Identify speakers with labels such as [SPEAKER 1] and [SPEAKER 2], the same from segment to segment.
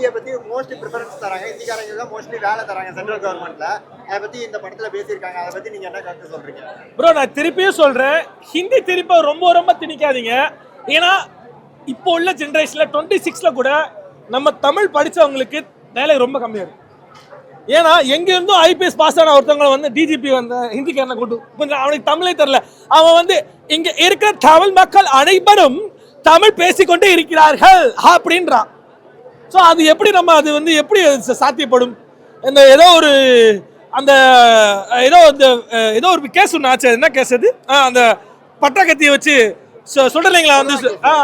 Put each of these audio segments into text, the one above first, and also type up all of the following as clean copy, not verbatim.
[SPEAKER 1] ஹிந்தியை பத்தி mostly preference தராங்க, ஹிந்திக்காரங்க தான் மோஸ்ட்லி வேலை தராங்க சென்ட்ரல் கவர்மெண்ட்ல. அதை பத்தி இந்த படத்துல பேசியிருக்காங்க, அதை பத்தி நீங்க என்ன கருத்து சொல்றீங்க?
[SPEAKER 2] ப்ரோ நான் திருப்பியும் சொல்றேன், ஹிந்தி திருப்ப ரொம்ப ரொம்ப திணிக்காதீங்க. ஏன்னா இப்போ உள்ள ஜென்ரேஷன்ல 26ல கூட நம்ம தமிழ் படிச்சவங்களுக்கு வேலை ரொம்ப கம்மியா இருக்கு. ஏன்னா எங்க இருந்தும் ஐபிஎஸ் பாஸ் ஆன ஒருத்தவங்க வந்து டிஜிபி வந்து ஹிந்திக்காரனை கூட்டு கொஞ்சம் அவனுக்கு தமிழே தெரியல, அவன் வந்து இங்க இருக்கிற தமிழ் மக்கள் அனைவரும் தமிழ் பேசிக்கொண்டே இருக்கிறார்கள் அப்படின்றான். ஸோ அது எப்படி நம்ம அது வந்து எப்படி சாத்தியப்படும்? இந்த ஏதோ ஒரு அந்த ஏதோ ஒரு கேஸ் ஒன்று ஆச்சு, என்ன கேஸ் அது? அந்த பட்டாக்கத்தியை வச்சு சுடலைங்களா வந்து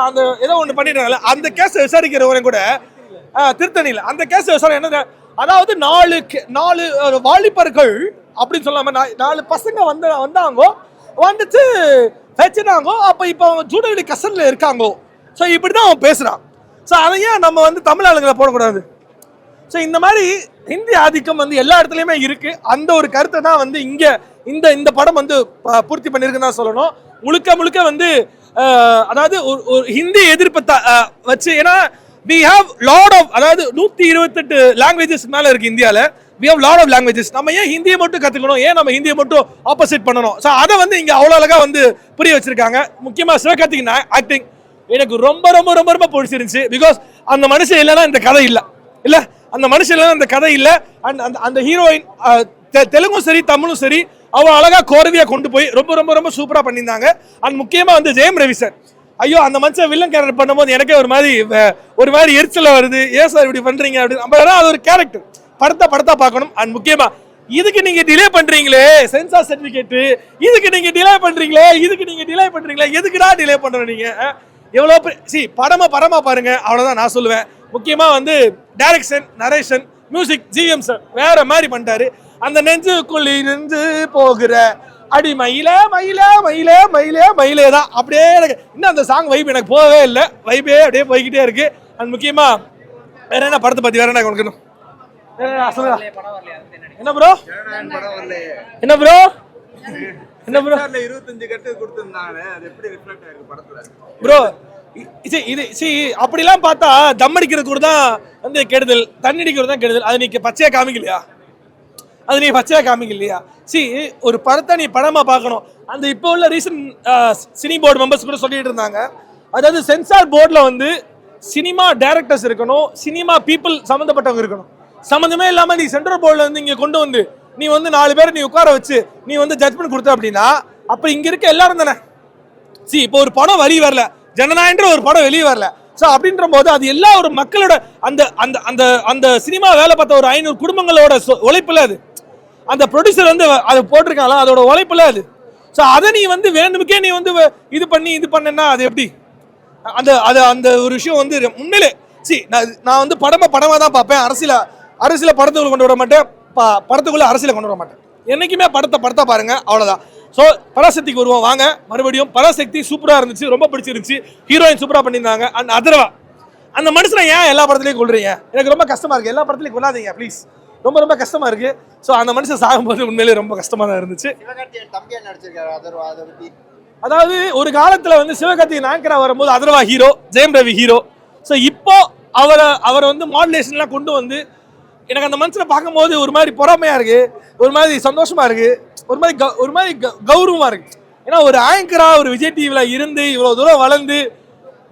[SPEAKER 2] அந்த ஏதோ ஒன்று பண்ணிடுறாங்கல்ல, அந்த கேஸ் விசாரிக்கிறவங்க கூட திருத்தணியில் அந்த கேஸ் விசாரணை என்ன, அதாவது 4 வாலிபர்கள் அப்படின்னு சொல்லாம 4 பசங்க வந்தாங்கோ, வந்துட்டு வச்சுனாங்கோ. அப்போ இப்போ அவங்க ஜூடவெளி கசனில் இருக்காங்கோ. ஸோ இப்படி தான் அவன் பேசுகிறான். ஸோ அதையே நம்ம வந்து தமிழ் ஆளுங்களை போடக்கூடாது. ஸோ இந்த மாதிரி ஹிந்தி ஆதிக்கம் வந்து எல்லா இடத்துலையுமே இருக்கு. அந்த ஒரு கருத்தை தான் வந்து இங்கே இந்த படம் வந்து பூர்த்தி பண்ணியிருக்குன்னு தான் சொல்லணும். முழுக்க வந்து அதாவது ஒரு ஹிந்தி எதிர்ப்பை வச்சு, ஏன்னா we have lot of, அதாவது 128 லாங்குவேஜஸ் மேல இருக்கு இந்தியாவில். we have lot of languages. நம்ம ஏன் ஹிந்தியை மட்டும் கற்றுக்கணும், ஏன் நம்ம ஹிந்தியை மட்டும் ஆப்போசிட் பண்ணணும்? ஸோ அதை வந்து இங்கே அவ்வளோ அழகாக வந்து புரிய வச்சிருக்காங்க. முக்கியமாக சிவகார்த்திகேயன் ஆக்டிங் எனக்கு ரொம்ப பிடிச்சிருந்துச்சு. பிகாஸ் அந்த மனுஷன் இல்லைன்னா இந்த கதை இல்லை அந்த மனுஷன் இல்லைன்னா இந்த கதை இல்லை. அண்ட் அந்த ஹீரோயின் தெலுங்கும் சரி தமிழும் சரி அவ்வளோ அழகாக கோரவியாக கொண்டு போய் ரொம்ப சூப்பராக பண்ணியிருந்தாங்க. அண்ட் முக்கியமாக வந்து ஜெயம் ரவி சார், ஐயோ அந்த மனுஷன் வில்லன் கேரக்டர் பண்ணும்போது எனக்கே ஒரு மாதிரி எரிச்சல வருது, ஏன் சார் இப்படி பண்றீங்க அப்படின்னு. அது ஒரு கேரக்டர், படத்தை பார்க்கணும். அண்ட் முக்கியமா இதுக்கு நீங்க டிலே பண்றீங்களே சென்சார் சர்டிபிகேட், இதுக்கு நீங்க டிலே பண்றீங்களே, எதுக்குடா டிலே பண்றீங்க நீங்க? எவ்வளவு படமா பாருங்க, அவ்வளவுதான் நான் சொல்லுவேன். முக்கியமா வந்து direction, narration, music GM sir வேற மாதிரி பண்ணிட்டாரு. அந்த நெஞ்சுக்குள்ளி நின்று போகிற அடி மயிலே தான் அப்படியே இன்னும் அந்த சாங் வைப் எனக்கு போகவே இல்லை. வைப்பே அப்படியே போய்கிட்டே இருக்கு. அண்ட் முக்கியமா வேற என்ன படத்தை பத்தி வேற என்ன கொடுக்கணும்? என்ன ப்ரோ
[SPEAKER 1] 25 கட்டு கொடுத்திருந்தாங்க, அது எப்படி ரிஃப்ளெக்ட் ஆயிருக்கு படத்துல
[SPEAKER 2] ப்ரோ? இது அப்படிலாம் பார்த்தா தம் அடிக்கிறது கூட தான் வந்து கெடுதல், தண்ணி அடிக்கிறது தான் கெடுதல். அது நீ பச்சையா காமிக்கலையா? ஒரு படத்தை நீ படமா பார்க்கணும். அந்த இப்போ உள்ள ரீசன்ட் சினி போர்டு மெம்பர்ஸ் கூட சொல்லிட்டு இருந்தாங்க, அதாவது சென்சார் போர்டில் வந்து சினிமா டைரக்டர்ஸ் இருக்கணும், சினிமா பீப்புள் சம்மந்தப்பட்டவங்க இருக்கணும். சம்மந்தமே இல்லாமல் நீ சென்ட்ரல் போர்டில் வந்து இங்கே கொண்டு வந்து நீ வந்து 4 பேரை நீ உட்கார வச்சு நீ வந்து ஜட்மெண்ட் கொடுத்த அப்படின்னா அப்போ இங்கே இருக்க எல்லாரும் தானே. இப்போ ஒரு படம் வரி வரல, ஜனநாயகன்ற ஒரு படம் வெளியே வரல. ஸோ அப்படின்ற போது அது எல்லா ஒரு மக்களோட அந்த அந்த அந்த அந்த சினிமா வேலை பார்த்த ஒரு 500 குடும்பங்களோட உழைப்புல அது, அந்த ப்ரொடியூசர் வந்து அதை போட்டிருக்காங்களா அதோட உழைப்புல அது. ஸோ அதை நீ வந்து வேணுமுக்கே நீ வந்து இது பண்ணா அது எப்படி? அந்த ஒரு விஷயம் வந்து உண்மையிலே நான் வந்து படமா தான் பார்ப்பேன். அரசியல படத்துக்குள்ள கொண்டு வர மாட்டேன், படத்துக்குள்ள அரசியல கொண்டு வர மாட்டேன். என்னைக்குமே படத்தை பாருங்க, அவ்வளவுதான். ஸோ பராசக்திக்கு வருவோம் வாங்க. மறுபடியும் பராசக்தி சூப்பராக இருந்துச்சு, ரொம்ப பிடிச்சிருந்துச்சு. ஹீரோயின் சூப்பராக பண்ணியிருந்தாங்க. அண்ட் அதர்வா அந்த மனுஷனை ஏன் எல்லா படத்துலையும் கொள்றீங்க? எனக்கு ரொம்ப கஷ்டமா இருக்கு. எல்லா படத்துலையும் கொள்ளாதீங்க ப்ளீஸ், ரொம்ப கஷ்டமா இருக்கு. ஸோ அந்த மனுஷன் சாகும்போது உண்மையிலேயே ரொம்ப கஷ்டமா தான் இருந்துச்சு. அதாவது ஒரு காலத்துல வந்து சிவகார்த்திகேயன் ஆங்கரா வரும்போது Atharva hero, Jayam Ravi hero. So இப்போ அவரை வந்து மாடுலேஷன்லாம் கொண்டு வந்து எனக்கு அந்த மனுஷனை பார்க்கும்போது ஒரு மாதிரி பொறாமையா இருக்கு, ஒரு மாதிரி சந்தோஷமா இருக்கு, ஒரு மாதிரி கௌரவமா இருக்கு. ஏன்னா ஒரு ஆங்கரா ஒரு விஜய் டிவில இருந்து இவ்வளவு தூரம் வளர்ந்து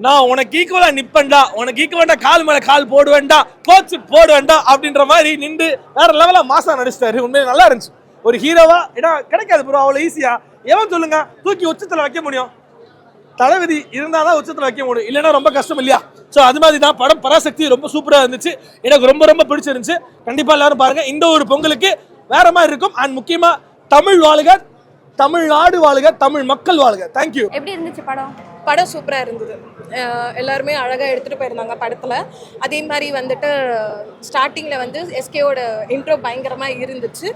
[SPEAKER 2] நான் உனக்கு ஈக்குவலா நிப்பேன்டா, உனக்கு ஈக்குவலா கால் மேல கால் போடுவேன்டா, கோச்சு போடுவேன்டா அப்படின்ற மாதிரி நின்று வேற லெவலா மாசா நடிச்சிட்டாரு. உண்மையிலே நல்லா இருந்துச்சு. ஒரு ஹீரோவா ஏன்னா கிடைக்காது ப்ரோ அவ்வளோ ஈஸியா. எவன் சொல்லுங்க தூக்கி உச்சத்துல வைக்க முடியும்? தளபதி இருந்தாதான் உச்சத்துல வைக்க முடியும், இல்லைன்னா ரொம்ப கஷ்டம் இல்லையா? ஸோ அது மாதிரி தான் படம் பராசக்தி ரொம்ப சூப்பரா இருந்துச்சு. எனக்கு ரொம்ப பிடிச்சிருந்துச்சு. கண்டிப்பா எல்லாரும் பாருங்க. இந்த ஒரு பொங்கலுக்கு வேற மாதிரி இருக்கும். அண்ட் முக்கியமா தமிழ் வாழ்க, தமிழ்நாடு வாழ்க, தமிழ் மக்கள் வாழ்க. தேங்க்யூ.
[SPEAKER 3] எப்படி இருந்துச்சு படம் சூப்பராக இருந்தது. எல்லாருமே அழகாக எடுத்துகிட்டு போயிருந்தாங்க படத்தில். அதே மாதிரி வந்துட்டு ஸ்டார்டிங்கில் வந்து எஸ்கேவோட இன்ட்ரோ பயங்கரமாக இருந்துச்சு.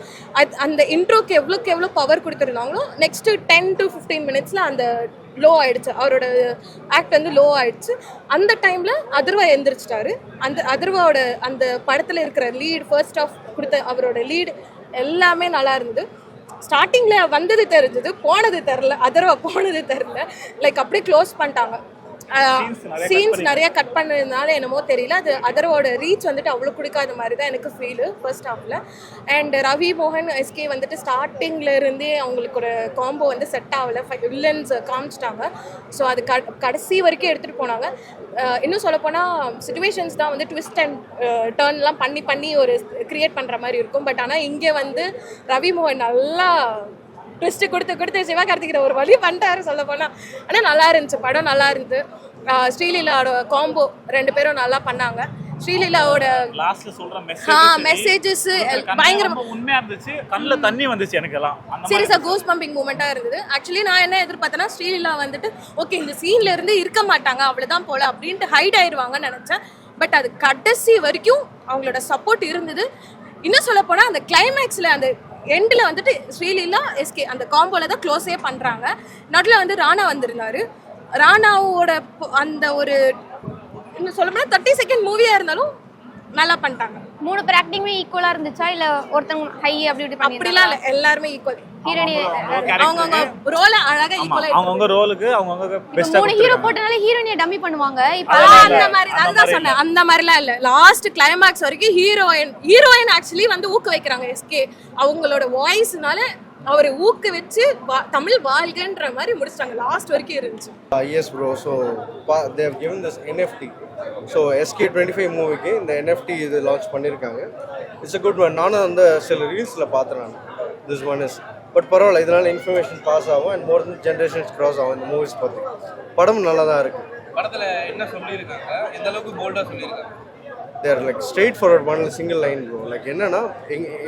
[SPEAKER 3] அந்த இன்ட்ரோக்கு எவ்வளோ பவர் கொடுத்துருந்தாங்களோ நெக்ஸ்ட்டு 10 to 15 மினிட்ஸில் அந்த லோ ஆயிடுச்சு, அவரோட ஆக்ட் வந்து லோ ஆயிடுச்சு. அந்த டைமில் அதர்வா எந்திரிச்சிட்டாரு. அந்த அதர்வாவோட அந்த படத்தில் இருக்கிற லீட், ஃபர்ஸ்ட் ஆஃப் கொடுத்த அவரோட லீட் எல்லாமே நல்லா இருந்தது. ஸ்டார்டிங்கில் வந்தது தெரிஞ்சது, போனது தெரில, அதர்வா போனது தெரில. லைக் அப்படியே க்ளோஸ் பண்ணிட்டாங்க. சீன்ஸ் நிறைய கட் பண்ணதுனால என்னமோ தெரியல, அது அதரோட ரீச் வந்துட்டு அவ்வளோ கொடுக்காத மாதிரி தான் எனக்கு ஃபீலு ஃபர்ஸ்ட் ஹாஃபில். அண்ட் ரவி மோகன் எஸ்கே வந்துட்டு ஸ்டார்டிங்கில் இருந்தே அவங்களுக்கு ஒரு காம்போ வந்து செட் ஆகலை, வில்லன்ஸ் காமிச்சிட்டாங்க. ஸோ அது கடைசி வரைக்கும் எடுத்துகிட்டு போனாங்க. இன்னும் சொல்லப்போனால் சுச்சுவேஷன்ஸ் தான் வந்து ட்விஸ்ட் அண்ட் டர்ன்லாம் பண்ணி ஒரு க்ரியேட் பண்ணுற மாதிரி இருக்கும். பட் ஆனால் இங்கே வந்து ரவி மோகன் நல்லா ட்விஸ்ட்டு கொடுத்து சிவகார்த்திகேயன் ஒரு வழி பண்ணிட்டாரு சொல்ல போனால். ஆனால் நல்லா இருந்துச்சு, படம் நல்லா இருந்துச்சு. ஸ்ரீலீலாவோட காம்போ 2 பேரும் நல்லா பண்ணாங்க. ஸ்ரீலீலாவோட
[SPEAKER 4] லாஸ்ட்ல சொல்ற
[SPEAKER 3] மெசேஜஸ் பயங்கரமா
[SPEAKER 4] உண்மையா இருந்துச்சு, கண்ணுல தண்ணி வந்துச்சு எனக்கு எல்லாம்.
[SPEAKER 3] சீரியஸா கூஸ் பம்பிங் மூமெண்டா இருந்தது. ஆக்சுவலி நான் என்ன எதிர்பார்த்தேன்னா ஸ்ரீலீலா வந்துட்டு ஓகே இந்த சீன்ல இருந்து இருக்க மாட்டாங்க அவ்வளவுதான் போல அப்படின்ட்டு ஹைட் ஆயிடுவாங்கன்னு நினைச்சேன். பட் அது கடைசி வரைக்கும் அவங்களோட சப்போர்ட் இருந்தது. இன்னும் சொல்ல போனா அந்த கிளைமேக்ஸ்ல அந்த எண்டில் வந்துட்டு ஸ்ரீலீலா எஸ்கே அந்த காம்போல தான் க்ளோஸே பண்ணுறாங்க. நடுவில் வந்து ராணா வந்திருந்தாரு. ராணாவோட அந்த ஒரு இன்னும் சொல்ல போனால் 30 செகண்ட் மூவியாக இருந்தாலும் நல்லா பண்ணிட்டாங்க.
[SPEAKER 5] 3 பேர் ஆக்டிங்குமே ஈக்குவலா இருந்துச்சா இல்ல ஒருத்தங்க ஹை அப்படி இப்படி
[SPEAKER 3] அப்படிலாம் இல்லை, எல்லாருமே ஈக்குவல்.
[SPEAKER 5] ஹீரோனி
[SPEAKER 3] அவங்கவுங்க ரோல அழகா ஈக்குவலா
[SPEAKER 4] அவங்கவுங்க ரோலுக்கு அவங்கவுங்க பெஸ்டா
[SPEAKER 5] 3 ஹீரோ போட்டனால ஹீரோனியை டம்மி பண்ணுவாங்க. இப்போ
[SPEAKER 3] அந்த மாதிரி அதுதான் சொன்னேன். அந்த மாதிரிலாம் இல்லை, லாஸ்ட் கிளைமேக்ஸ் வரைக்கும் ஹீரோயின் ஆக்சுவலி வந்து ஊக்க வைக்கிறாங்க எஸ்கே. அவங்களோட வாய்ஸ்னால அவரை ஊக்க வச்சு தமிழ் வாழ்கன்ற மாதிரி முடிச்சிட்டாங்க. லாஸ்ட் வரைக்கும் இருந்துச்சு.
[SPEAKER 6] Yes bro, so they have given this NFT. So SK25 மூவிக்கு இந்த NFT இது லான்ச் பண்ணியிருக்காங்க. It's a good one. நானும் அந்த சில ரீல்ஸில் பார்த்தேன் நான். This one is பட் பரவாயில்ல, இதனால இன்ஃபர்மேஷன் பாஸ் ஆகும் and more then generations cross ஆகும் இந்த மூவிஸ் பற்றி. படம் நல்லா தான் இருக்குது.
[SPEAKER 7] படத்தில் என்ன சொல்லியிருக்காங்க, எந்த அளவுக்கு போல்டாக சொல்லியிருக்காங்க?
[SPEAKER 6] தேர் லைக் ஸ்ட்ரெயிட் ஃபார்வர்ட் பண்ணல, சிங்கிள் லைன் ப்ரோ. லைக் என்னன்னா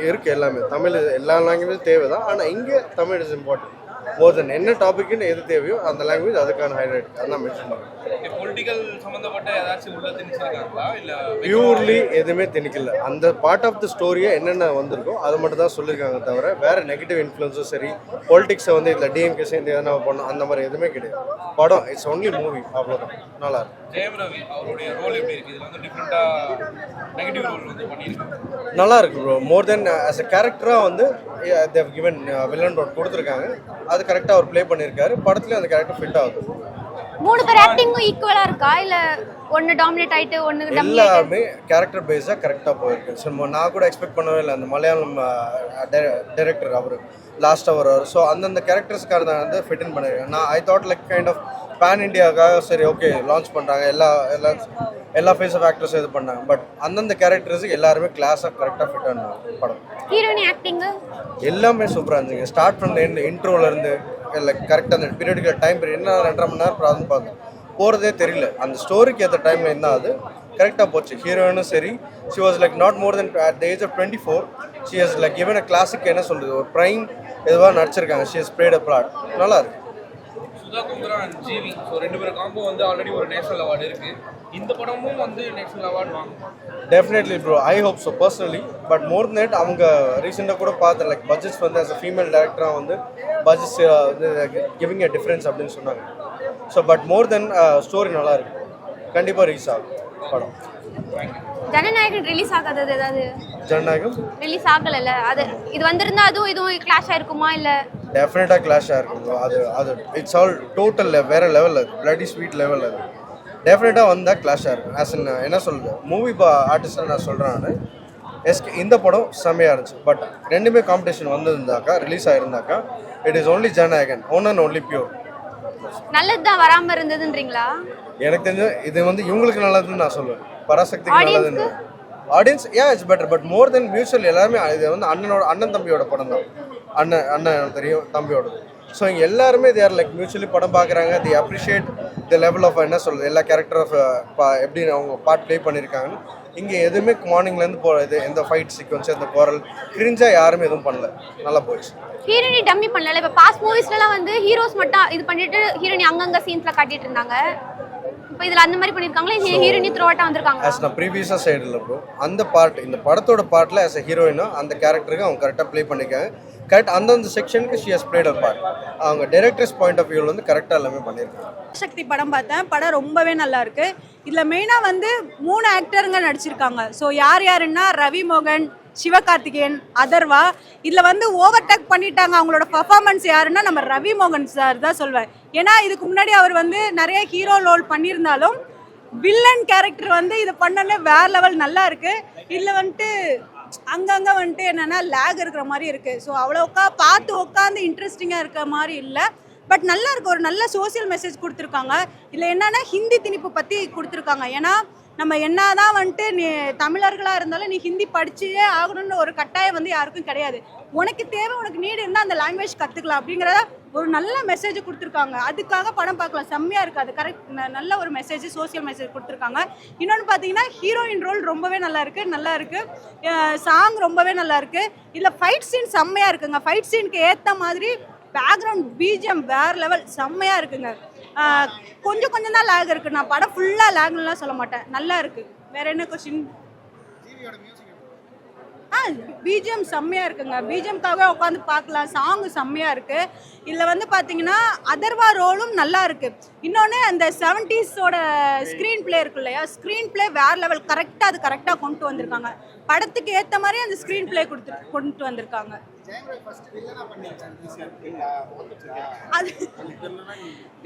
[SPEAKER 6] இருக்குது எல்லாமே தமிழ், எல்லா லாங்குவேஜும் தேவை தான். ஆனால் இங்கே தமிழ் இஸ் இம்பார்ட்டன்ட் மோர் தென் என்ன டாபிக்னு எது தேவையோ அந்த லாங்குவேஜ் அதுக்கான ஹைலைட் அதான் மென்ஷன் பண்ணுறேன்.
[SPEAKER 7] பொலிட்டிக்கல் சம்மந்தப்பட்ட ஏதாச்சும் உள்ள திணிச்சிருக்காங்களா இல்லை
[SPEAKER 6] பியூர்லி எதுவுமே திணிக்கல. அந்த பார்ட் ஆஃப் த ஸ்டோரியை என்னென்ன வந்திருக்கோ அதை மட்டும் தான் சொல்லியிருக்காங்க, தவிர வேறு நெகட்டிவ் இன்ஃப்ளூன்ஸும் சரி பொலிட்டிக்ஸை வந்து இதில் டிஎம்கே சேர்ந்து எதனா பண்ணோம் அந்த மாதிரி எதுவுமே கிடையாது. படம் இட்ஸ் ஒன்லி மூவி, அவ்வளோதான். நல்லா இருக்கும்.
[SPEAKER 7] ஜெயம் ரவி அவருடைய ரோல் எப்படி இருக்குது? இதில் வந்து டிஃப்ரெண்ட்டாக நெகட்டிவ் ரோல் வந்து பண்ணியிருக்காங்க.
[SPEAKER 6] நல்லா இருக்கு bro. More then as a கேரக்டராக வந்து தேவ் கிவன் வில்லன் ரோல் கொடுத்துருக்காங்க. அது கரெக்டாக அவர் ப்ளே பண்ணியிருக்காரு. படத்துலேயும் அந்த கேரக்டர் ஃபிட் ஆகுது.
[SPEAKER 5] 3 பேர் ஆக்டிங்கும் ஈக்குவலா இருக்கா இல்ல ஒன்னு டாமினேட் ஆயிட்டு ஒன்னு டம்மி?
[SPEAKER 6] எல்லாமே கேரக்டர் பேஸாக கரெக்டாக போயிருக்கு. ஸோ நான் கூட எக்ஸ்பெக்ட் பண்ணவே இல்லை. அந்த மலையாளம் டைரக்டர் அவர் லாஸ்ட்டாக வருவார். ஸோ அந்தந்த கேரக்டர்ஸ்க்காக வந்து ஃபிட் இன் பண்ணியிருக்கேன். நான் I thought like kind of pan இண்டியாவுக்காக சரி ஓகே லான்ச் பண்ணுறாங்க, எல்லா ஃபேஸ் ஆஃப் ஆக்டர்ஸும் இது பண்ணாங்க. பட் அந்தந்த கேரக்டர்ஸுக்கு எல்லாருமே கிளாஸாக கரெக்டாக ஃபிட் ஆனாங்க. படம்
[SPEAKER 5] ஹீரோனி ஆக்டிங்
[SPEAKER 6] எல்லாமே சூப்பராக இருந்துச்சுங்க. ஸ்டார்ட் பண்ண இன்ட்ரோலேருந்து லைக் கரெக்டாக அந்த பீரியடுக்கு டைம் பீரியட் என்ன 2.5 மணி நேரம் ப்ராப்ளம் பார்த்தேன், போகிறதே தெரியல. அந்த ஸ்டோரிக்கு ஏற்ற டைமில் இருந்தால் அது கரெக்டாக போச்சு. ஹீரோயினும் சரி, she was like not more than at the age of 24. She has like given a classic, என்ன சொல்கிறது, ஒரு ப்ரைம் எதுவாக நடிச்சிருக்காங்க. She has played a part. நல்லா இருக்கு.
[SPEAKER 7] Sudha Kongara and GV, so 2 பேர் காம்போ வந்து ஆல்ரெடி ஒரு நேஷனல் அவார்டு இருக்குது. இந்த படமும் வந்து நேஷனல் அவார்டு வாங்கும்.
[SPEAKER 6] Definitely bro, I hope so personally. But more then that அவங்க ரீசெண்டாக கூட பார்த்தேன் லைக் பட்ஜெட்ஸ் வந்து ஆஸ் அ ஃபீமேல் டேரக்டராக வந்து பட்ஜெட்ஸ் வந்து கிவிங் எ டிஃப்ரென்ஸ் அப்படின்னு சொன்னாங்க. So but more then story நல்லா இருக்கு, கண்டிப்பாக ரீச் ஆகும் படம்.
[SPEAKER 5] ஜனநாயகன் ரிலீஸ் ஆகாதது ஏதாவது?
[SPEAKER 6] ஜனநாயகம்
[SPEAKER 5] ரிலீஸ் ஆகலைல்ல, அது இது வந்திருந்தா அதுவும் இதுவும் கிளாஷ் ஆயிருக்குமா இல்லை?
[SPEAKER 6] டெஃபினட்டாக கிளாஷாக இருக்கும் ப்ரோ. அது இட்ஸ் ஆல் டோட்டல் வேறு லெவல். அது பிளட்டி ஸ்வீட் லெவல். அது டெஃபினட்டாக வந்தால் கிளாஷாக இருக்கும். ஆஸ் என்ன சொல்கிறது, மூவி ஆர்டிஸ்டாக நான் சொல்கிறேன் நான். எஸ்கே இந்த படம் செம்மையாக இருந்துச்சு. பட் ரெண்டுமே காம்படிஷன் வந்திருந்தாக்கா, ரிலீஸ் ஆகிருந்தாக்கா, it is only Jananayagan, one and only pure.
[SPEAKER 5] நல்லது தான் வராமல் இருந்ததுன்றீங்களா?
[SPEAKER 6] எனக்கு தெரிஞ்ச இது வந்து இவங்களுக்கு நல்லதுன்னு நான் சொல்லுவேன், பராசக்திக்கு நல்லதுன்னு. Audience it's better. But more then mutual எல்லாருமே இது வந்து அண்ணன் தம்பியோட படம் தான். அண்ணன் தெரியும், தம்பியோட. ஸோ இங்கே எல்லாருமே தேர் லைக் மியூச்சுவலி படம் பார்க்குறாங்க. தி அப்ரிஷியேட் த லெவல் ஆஃப் என்ன சொல்கிறது, எல்லா கேரக்டர் ஆஃப் எப்படி அவங்க பார்ட் ப்ளே பண்ணியிருக்காங்கன்னு. இங்கே எதுவுமே மார்னிங்லேருந்து போகிறது, எந்த ஃபைட் சீக்வன்ஸ், எந்த குரல் கிரிஞ்சாக யாருமே எதுவும் பண்ணல, நல்லா போயிடுச்சு.
[SPEAKER 5] ஹீரோனி டம்மி பண்ணல. இப்போ பாஸ்ட் மூவிஸ்லாம் வந்து ஹீரோஸ் மட்டும் இது பண்ணிட்டு ஹீரோனி அங்கங்க சீன்ஸ்ல காட்டிட்டு இருந்தாங்க. இப்போ இதில் அந்த மாதிரி பண்ணியிருக்காங்களா? ஹீரோயினி த்ரோட்டாக வந்திருக்காங்க.
[SPEAKER 6] ஆஸ் நான் ப்ரீவியஸாக சைடு இல்லை ப்ரோ, அந்த பார்ட் இந்த படத்தோட பார்ட்டில் ஆஸ் அ ஹீரோயினோ அந்த கேரக்டருக்கு அவங்க கரெக்டாக ப்ளே பண்ணியிருக்காங்க. கரெக்ட் அந்தந்த செக்ஷனுக்கு she has played a part. அவங்க டைரக்டர்ஸ் பாயிண்ட் ஆஃப் வியூவில் வந்து கரெக்டாக எல்லாமே பண்ணியிருக்காங்க.
[SPEAKER 8] சக்தி படம் பார்த்தேன். படம் ரொம்பவே நல்லா இருக்கு. இதில் மெயினாக வந்து 3 ஆக்டருங்க நடிச்சிருக்காங்க. ஸோ யாருன்னா ரவி மோகன், சிவகார்த்திகேயன், அதர்வா. இதில் வந்து ஓவர்டேக் பண்ணிட்டாங்க. அவங்களோட பர்ஃபார்மன்ஸ் யாருன்னா நம்ம ரவி மோகன் சார் தான் சொல்வேன். ஏன்னா இதுக்கு முன்னாடி அவர் வந்து நிறைய ஹீரோ ரோல் பண்ணியிருந்தாலும் வில்லன் கேரக்டர் வந்து இது பண்ணனே வேற லெவல் நல்லா இருக்கு. இதில் வந்துட்டு அங்கங்க வந்துட்டு என்னன்னா லேக் இருக்கிற மாதிரி இருக்கு. ஸோ அவ்வளோக்கா பார்த்து உட்காந்து இன்ட்ரெஸ்டிங்காக இருக்கிற மாதிரி இல்லை. பட் நல்லா இருக்கு. ஒரு நல்ல சோசியல் மெசேஜ் கொடுத்துருக்காங்க. இதில் என்னன்னா ஹிந்தி திணிப்பு பற்றி கொடுத்துருக்காங்க. ஏன்னா நம்ம என்னதான் வந்துட்டு நீ தமிழர்களாக இருந்தாலும் நீ ஹிந்தி படிச்சே ஆகணும்னு ஒரு கட்டாயம் வந்து யாருக்கும் கிடையாது. உனக்கு தேவை, உனக்கு நீடு இருந்தால் அந்த லாங்குவேஜ் கற்றுக்கலாம் அப்படிங்கிறத ஒரு நல்ல மெசேஜ் கொடுத்துருக்காங்க. அதுக்காக படம் பார்க்கலாம், செம்மையாக இருக்குது. அது கரெக்ட், நல்ல ஒரு மெசேஜ், சோசியல் மெசேஜ் கொடுத்துருக்காங்க. இன்னொன்று பார்த்தீங்கன்னா ஹீரோயின் ரோல் ரொம்பவே நல்லா இருக்குது. சாங் ரொம்பவே நல்லா இருக்குது. இதில் ஃபைட் சீன் செம்மையாக இருக்குங்க. ஃபைட் சீனுக்கு ஏற்ற மாதிரி பேக்ரவுண்ட் பிஜிஎம் வேறு லெவல் செம்மையாக இருக்குங்க. கொஞ்சம் தான் லேக் இருக்குது. நான் படம் ஃபுல்லாக லேக்லாம் சொல்ல மாட்டேன், நல்லா இருக்குது. வேற என்ன கொஸ்டின்? பிஜிஎம் செம்மையாக இருக்குங்க. பிஜிஎம்காக உட்காந்து பார்க்கலாம். சாங் செம்மையாக இருக்குது. இதில் வந்து பார்த்தீங்கன்னா அதர்வா ரோலும் நல்லா இருக்குது. இன்னொன்று அந்த 70s ஸ்க்ரீன் பிளே இருக்கு இல்லையா, ஸ்க்ரீன் பிளே வேறு லெவல், கரெக்டாக கொண்டு வந்திருக்காங்க. படத்துக்கு ஏற்ற மாதிரி அந்த ஸ்க்ரீன் பிளே கொண்டு வந்திருக்காங்க. அது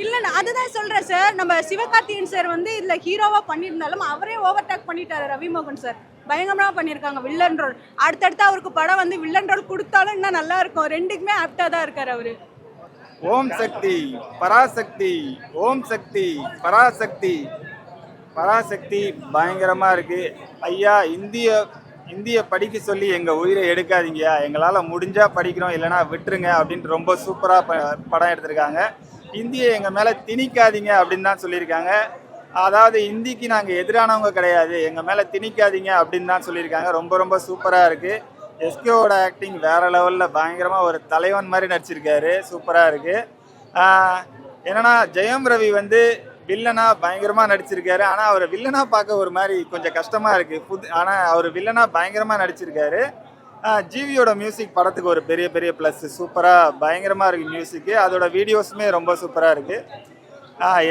[SPEAKER 8] இல்லைண்ணா, அதுதான் சொல்கிறேன் சார். நம்ம சிவகார்த்திகேயன் சார் வந்து இதில் ஹீரோவாக பண்ணியிருந்தாலும் அவரே ஓவர்டேக் பண்ணிட்டாரு. ரவிமோகன் சார் பயங்கரமாக பண்ணியிருக்காங்க வில்லன் ரோல். அடுத்தடுத்து அவருக்கு படம் வந்து வில்லன் ரோல் கொடுத்தாலும் இன்னும் நல்லா இருக்கும். ரெண்டுக்குமே ஆப்டாக தான் இருக்கார் அவர்.
[SPEAKER 9] ஓம் சக்தி பராசக்தி, ஓம் சக்தி பராசக்தி. பராசக்தி பயங்கரமாக இருக்குது ஐயா. இந்திய படிக்க சொல்லி எங்கள் உயிரை எடுக்காதீங்க, எங்களால் முடிஞ்சால் படிக்கிறோம், இல்லைனா விட்டுருங்க அப்படின்ட்டு ரொம்ப சூப்பராக படம் எடுத்திருக்காங்க. இந்தியை எங்கள் மேலே திணிக்காதீங்க அப்படின்னு தான் சொல்லியிருக்காங்க. அதாவது இந்திக்கு நாங்கள் எதிரானவங்க கிடையாது, எங்கள் மேலே திணிக்காதீங்க அப்படின்னு தான் சொல்லியிருக்காங்க. ரொம்ப சூப்பராக இருக்குது. எஸ்கேவோட ஆக்டிங் வேறு லெவலில் பயங்கரமாக ஒரு தலைவன் மாதிரி நடிச்சிருக்காரு. சூப்பராக இருக்குது. என்னென்னா ஜெயம் ரவி வந்து வில்லனாக பயங்கரமாக நடிச்சிருக்காரு. ஆனால் அவர் வில்லனாக பார்க்க ஒரு மாதிரி கொஞ்சம் கஷ்டமாக இருக்குது. ஆனால் அவர் வில்லனாக பயங்கரமாக நடிச்சிருக்காரு. ஜிவியோட மியூசிக் படத்துக்கு ஒரு பெரிய ப்ளஸ். சூப்பராக பயங்கரமாக இருக்குது மியூசிக்கு. அதோட வீடியோஸுமே ரொம்ப சூப்பராக இருக்குது.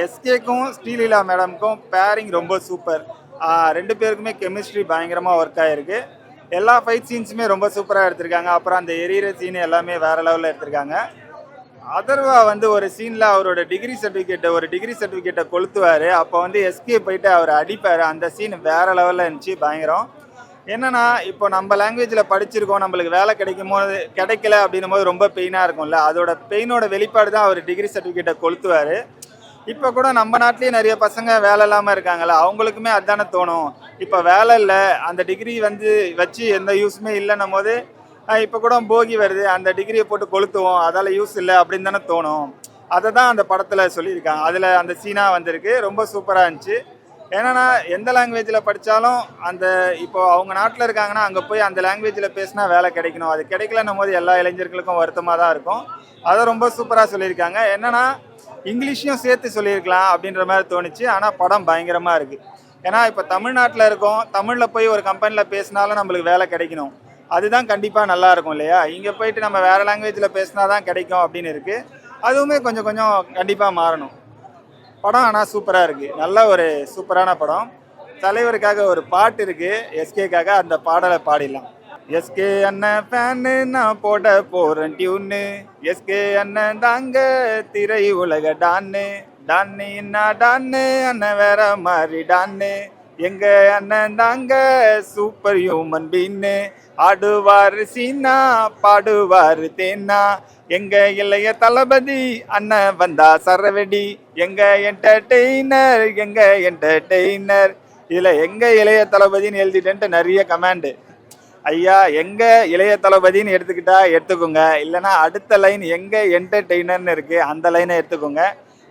[SPEAKER 9] எஸ்கேக்கும் ஸ்ரீலீலா மேடமுக்கும் பேரிங் ரொம்ப சூப்பர். ரெண்டு பேருக்குமே கெமிஸ்ட்ரி பயங்கரமாக ஒர்க் ஆகிருக்கு. எல்லா ஃபைட் சீன்ஸுமே ரொம்ப சூப்பராக எடுத்திருக்காங்க. அப்புறம் அந்த எரியிற சீன் எல்லாமே வேறு லெவலில் எடுத்திருக்காங்க. அதர்வா வந்து ஒரு சீனில் அவரோட டிகிரி சர்டிஃபிகேட்டை கொளுத்துவார். அப்போ வந்து எஸ்கே போயிட்டு அவர் அடிப்பார். அந்த சீன் வேறு லெவலில் இருந்துச்சு, பயங்கரம். என்னன்னா இப்போ நம்ம லாங்குவேஜில் படிச்சிருக்கோம், நம்மளுக்கு வேலை கிடைக்கல அப்படின்னும் போது ரொம்ப பெயினாக இருக்கும்ல, அதோட பெயினோட வெளிப்பாடு தான் அவர் டிகிரி சர்டிஃபிகேட்டை கொளுத்துவார். இப்போ கூட நம்ம நாட்டிலேயே நிறைய பசங்க வேலை இல்லாமல் இருக்காங்கல்ல, அவங்களுக்குமே அதுதானே தோணும். இப்போ வேலை இல்லை, அந்த டிகிரி வந்து வச்சு எந்த யூஸுமே இல்லைன்னும் போது இப்போ கூட போகி வருது, அந்த டிகிரியை போட்டு கொளுத்துவோம், அதால் யூஸ் இல்லை அப்படின்னு தானே தோணும். அதை தான் அந்த படத்தில் சொல்லியிருக்காங்க. அதில் அந்த சீனாக வந்திருக்கு. ரொம்ப சூப்பராக இருந்துச்சு. ஏன்னா எந்த லாங்குவேஜில் படித்தாலும் அந்த இப்போ அவங்க நாட்டில் இருக்காங்கன்னா அங்கே போய் அந்த லாங்குவேஜில் பேசினா வேலை கிடைக்கணும். அது கிடைக்கலன்னும் போது எல்லா இளைஞர்களுக்கும் வருத்தமாக தான் இருக்கும். அதை ரொம்ப சூப்பராக சொல்லியிருக்காங்க. என்னென்னா இங்கிலீஷையும் சேர்த்து சொல்லியிருக்கலாம் அப்படின்ற மாதிரி தோணுச்சு. ஆனால் படம் பயங்கரமாக இருக்குது. ஏன்னா இப்போ தமிழ்நாட்டில் இருக்கோம், தமிழில் போய் ஒரு கம்பெனியில் பேசினாலும் நம்மளுக்கு வேலை கிடைக்கணும். அதுதான் கண்டிப்பாக நல்லா இருக்கும் இல்லையா. இங்கே போயிட்டு நம்ம வேறு லாங்குவேஜில் பேசினா தான் கிடைக்கும் அப்படின்னு இருக்குது. அதுவுமே கொஞ்சம் கண்டிப்பாக மாறணும். படம் ஆனால் சூப்பராக இருக்குது. நல்ல ஒரு சூப்பரான படம். தலைவருக்காக ஒரு பாட்டு இருக்குது எஸ்கேக்காக, அந்த பாடலை பாடிடலாம். எஸ்கே அண்ணன் ஃபேனு, நான் போட போகிறேன் டியூன்னு. எஸ்கே அண்ணன் தாங்க திரை உலக டான்னு. டான்னு அண்ணன் வேற மாதிரி டான்னு. எங்க அண்ணன் தாங்க சூப்பர் ஹியூமன் பீன்னு. ஆடுவார் சீனா, பாடுவார் தேனா. எங்க இளைய தளபதி அண்ணன் வந்தா சரவெடி. எங்க என்டர்டெய்னர். இதுல எங்க இளைய தளபதின்னு எழுதிட்டு நிறைய கமெண்ட். ஐயா, எங்க இளைய தளபதின்னு எடுத்துக்கோங்க. இல்லைன்னா அடுத்த லைன் எங்க என்டர்டெய்னர்னு இருக்கு, அந்த லைனை எடுத்துக்கோங்க.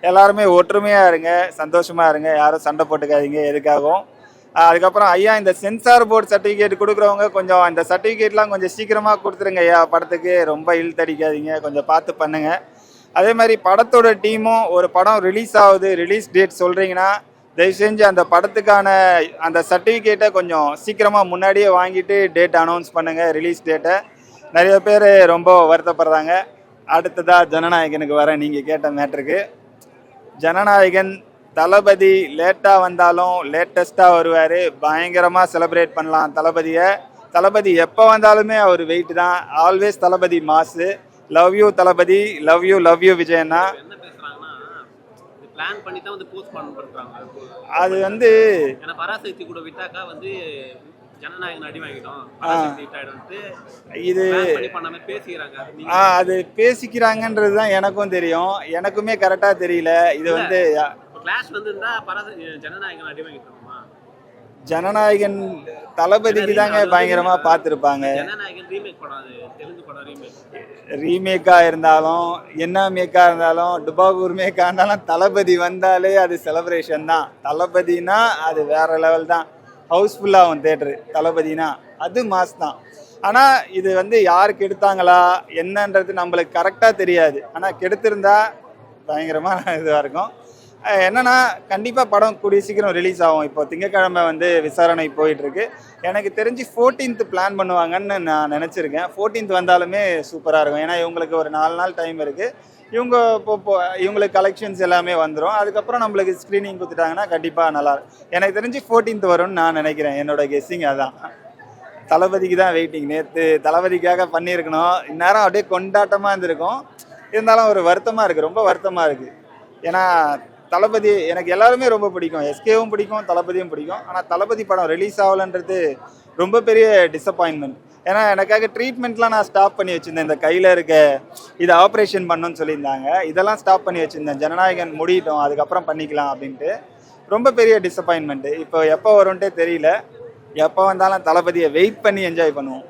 [SPEAKER 9] எல்லாருமே ஒற்றுமையா இருங்க, சந்தோஷமா இருங்க, யாரும் சண்டை போட்டுக்காதீங்க எதுக்காகவும். அதுக்கப்புறம் ஐயா, இந்த சென்சார் போர்டு சர்டிஃபிகேட் கொடுக்குறவங்க கொஞ்சம் இந்த சர்டிஃபிகேட்லாம் கொஞ்சம் சீக்கிரமாக கொடுத்துருங்க ஐயா. படத்துக்கு ரொம்ப இழுத்தடிக்காதீங்க, கொஞ்சம் பார்த்து பண்ணுங்க. அதே மாதிரி படத்தோட டீமும் ஒரு படம் ரிலீஸ் ஆகுது, ரிலீஸ் டேட் சொல்கிறீங்கன்னா தயவு செஞ்சு அந்த படத்துக்கான அந்த சர்டிஃபிகேட்டை கொஞ்சம் சீக்கிரமாக முன்னாடியே வாங்கிட்டு டேட் அனௌன்ஸ் பண்ணுங்கள், ரிலீஸ் டேட்டை. நிறைய பேர் ரொம்ப வருத்தப்படுறாங்க. அடுத்ததாக ஜனநாயகனுக்கு வர நீங்கள் கேட்ட மேட்ருக்கு. ஜனநாயகன் தளபதி லேட்டாக வந்தாலும் லேட்டஸ்ட்டாக வருவார். பயங்கரமாக செலிப்ரேட் பண்ணலாம் தளபதியை. தளபதி எப்போ வந்தாலுமே அவர் வெயிட் தான். ஆல்வேஸ் தளபதி மாசு. Love you Thalapathy, love you விஜயண்ணா.
[SPEAKER 10] என்ன பேசுறாங்கன்னா இது பிளான் பண்ணி தான் வந்து போஸ்ட்போன் பண்றாங்க.
[SPEAKER 9] அது வந்து
[SPEAKER 10] ஏன்னா பராசக்தி கூட விட்டாக்கா வந்து ஜனநாயகன் அடி வாங்கிட்டோம், பராசக்தி ஹிட் ஆயிடும்ட்டு
[SPEAKER 9] இது
[SPEAKER 10] பிளான் பண்ணி பண்ணாம பேசிக்கிறாங்க. அது நீங்க
[SPEAKER 9] அது பேசிக்கிறாங்கன்றது தான் எனக்கும் தெரியும். எனக்குமே கரெக்டாக தெரியல. இது வந்து
[SPEAKER 10] கிளாஷ் வந்து இருந்தா ஜனநாயகன் அடி வாங்கிட்டோமா?
[SPEAKER 9] ஜனநாயகன் தளபதிக்கு தாங்க பயங்கரமா பார்த்துருப்பாங்க.
[SPEAKER 10] ஜனநாயகன் ரீமேக் படம், அது தெலுங்கு படம்
[SPEAKER 9] ரீமேக்கா இருந்தாலும் என்ன மேக்கா இருந்தாலும் டுபாகூர் மேக்கா இருந்தாலும் தளபதி வந்தாலே அது செலிப்ரேஷன் தான். தளபதினா அது வேற லெவல் தான். ஹவுஸ்ஃபுல்லாகும் தேட்டரு. தளபதினா அது மாஸ் தான். ஆனால் இது வந்து யார் கெடுத்தாங்களா என்னன்றது நம்மளுக்கு கரெக்டாக தெரியாது. ஆனால் கெடுத்திருந்தா பயங்கரமாக இதுவாக இருக்கும். என்னன்னா கண்டிப்பாக படம் கூடிய சீக்கிரம் ரிலீஸ் ஆகும். இப்போ திங்கக்கிழமை வந்து விசாரணை போயிட்டுருக்கு. எனக்கு தெரிஞ்சு 14th பிளான் பண்ணுவாங்கன்னு நான் நினச்சிருக்கேன். 14th வந்தாலுமே சூப்பராக இருக்கும். ஏன்னா இவங்களுக்கு ஒரு 4 நாள் டைம் இருக்குது. இவங்க இப்போ இவங்களுக்கு கலெக்ஷன்ஸ் எல்லாமே வந்துடும். அதுக்கப்புறம் நம்மளுக்கு ஸ்க்ரீனிங் கொடுத்துட்டாங்கன்னா கண்டிப்பாக நல்லாயிருக்கும். எனக்கு தெரிஞ்சு 14th வரும்னு நான் நினைக்கிறேன். என்னோட கெஸ்ஸிங் அதான். தளபதிக்கு தான் வெயிட்டிங். நேற்று தளபதிக்காக பண்ணியிருக்கணும். இந்நேரம் அப்படியே கொண்டாட்டமாக இருந்திருக்கும். இருந்தாலும் ஒரு வருத்தமாக இருக்குது, ரொம்ப வருத்தமாக இருக்குது. ஏன்னா தளபதி எனக்கு எல்லாருமே ரொம்ப பிடிக்கும். எஸ்கேவும் பிடிக்கும், தளபதியும் பிடிக்கும். ஆனால் தளபதி படம் ரிலீஸ் ஆகலைன்றது ரொம்ப பெரிய டிசப்பாயின்மெண்ட். ஏன்னா எனக்காக ட்ரீட்மெண்ட்லாம் நான் ஸ்டாப் பண்ணி வச்சுருந்தேன். இந்த கையில் இருக்க இதை ஆப்ரேஷன் பண்ணணும்னு சொல்லியிருந்தாங்க. இதெல்லாம் ஸ்டாப் பண்ணி வச்சுருந்தேன். ஜனநாயகன் முடியட்டும் அதுக்கப்புறம் பண்ணிக்கலாம் அப்படின்ட்டு. ரொம்ப பெரிய டிசப்பாயின்மெண்ட்டு. இப்போ எப்போ வரும்ன்ட்டே தெரியல. எப்போ வந்தாலும் தளபதியை வெயிட் பண்ணி என்ஜாய் பண்ணுவோம்.